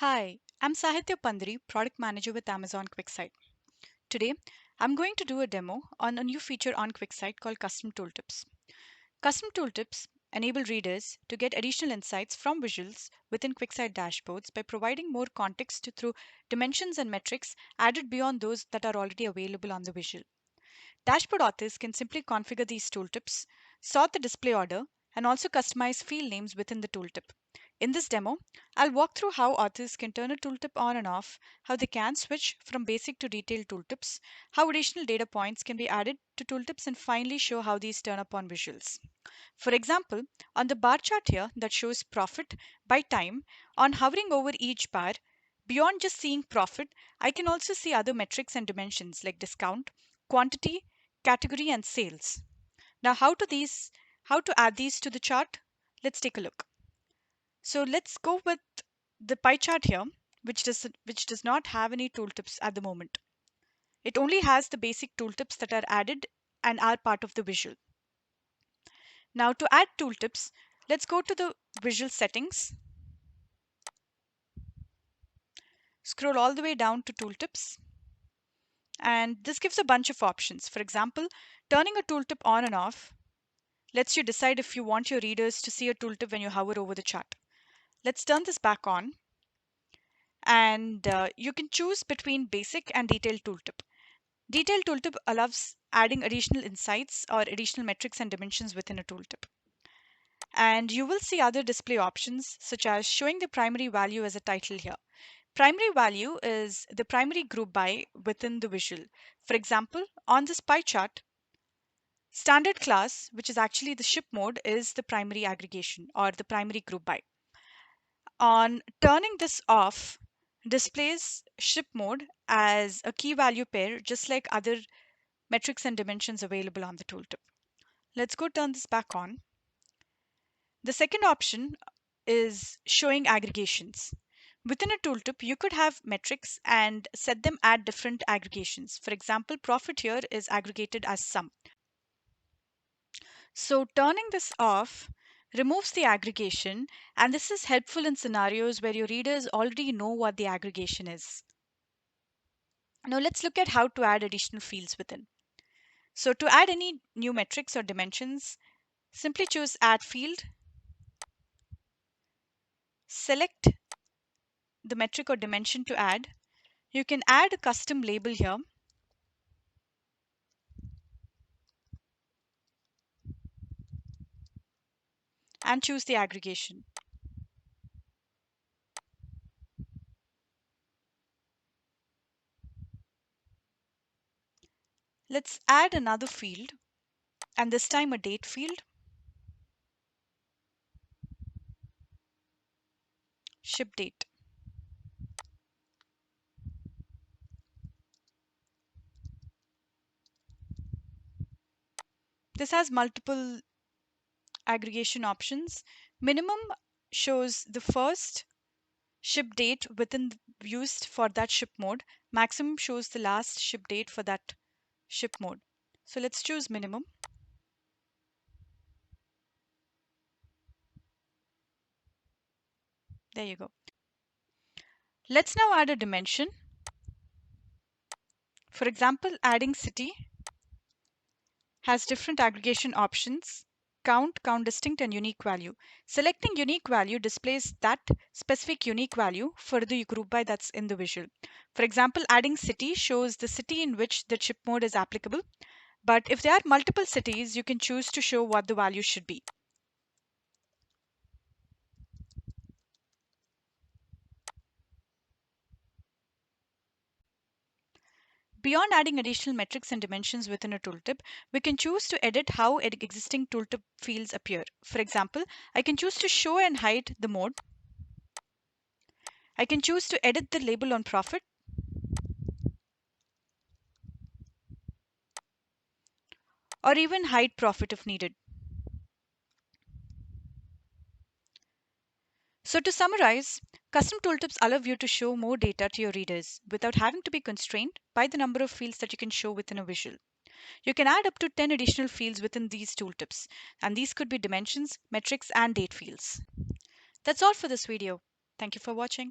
Hi, I'm Sahitya Pandri, Product Manager with Amazon QuickSight. Today, I'm going to do a demo on a new feature on QuickSight called Custom Tooltips. Custom Tooltips enable readers to get additional insights from visuals within QuickSight dashboards by providing more context through dimensions and metrics added beyond those that are already available on the visual. Dashboard authors can simply configure these tooltips, sort the display order, and also customize field names within the tooltip. In this demo, I'll walk through how authors can turn a tooltip on and off, how they can switch from basic to detailed tooltips, how additional data points can be added to tooltips, and finally show how these turn up on visuals. For example, on the bar chart here that shows profit by time, on hovering over each bar, beyond just seeing profit, I can also see other metrics and dimensions like discount, quantity, category, and sales. Now, how to add these to the chart? Let's take a look. So let's go with the pie chart here, which does not have any tooltips at the moment. It only has the basic tooltips that are added and are part of the visual. Now to add tooltips, let's go to the visual settings, scroll all the way down to tooltips, and this gives a bunch of options. For example, turning a tooltip on and off lets you decide if you want your readers to see a tooltip when you hover over the chart. Let's turn this back on, and you can choose between basic and detailed tooltip. Detailed tooltip allows adding additional insights or additional metrics and dimensions within a tooltip. And you will see other display options such as showing the primary value as a title here. Primary value is the primary group by within the visual. For example, on this pie chart, standard class, which is actually the ship mode, is the primary aggregation or the primary group by. On turning this off, displays ship mode as a key value pair, just like other metrics and dimensions available on the tooltip. Let's go turn this back on. The second option is showing aggregations. Within a tooltip, you could have metrics and set them at different aggregations. For example, profit here is aggregated as sum. So turning this off removes the aggregation, and this is helpful in scenarios where your readers already know what the aggregation is. Now let's look at how to add additional fields within. So to add any new metrics or dimensions, simply choose Add Field, select the metric or dimension to add. You can add a custom label here, and choose the aggregation. Let's add another field, and this time a date field, ship date. This has multiple aggregation options. Minimum shows the first ship date used for that ship mode. Maximum shows the last ship date for that ship mode. So let's choose minimum. There you go. Let's now add a dimension. For example, adding city has different aggregation options: count, count distinct, and unique value. Selecting unique value displays that specific unique value for the group by that's in the visual. For example, adding city shows the city in which the chip mode is applicable. But if there are multiple cities, you can choose to show what the value should be. Beyond adding additional metrics and dimensions within a tooltip, we can choose to edit how existing tooltip fields appear. For example, I can choose to show and hide the mode. I can choose to edit the label on profit, or even hide profit if needed. So to summarize, custom tooltips allow you to show more data to your readers without having to be constrained by the number of fields that you can show within a visual. You can add up to 10 additional fields within these tooltips, and these could be dimensions, metrics, and date fields. That's all for this video. Thank you for watching.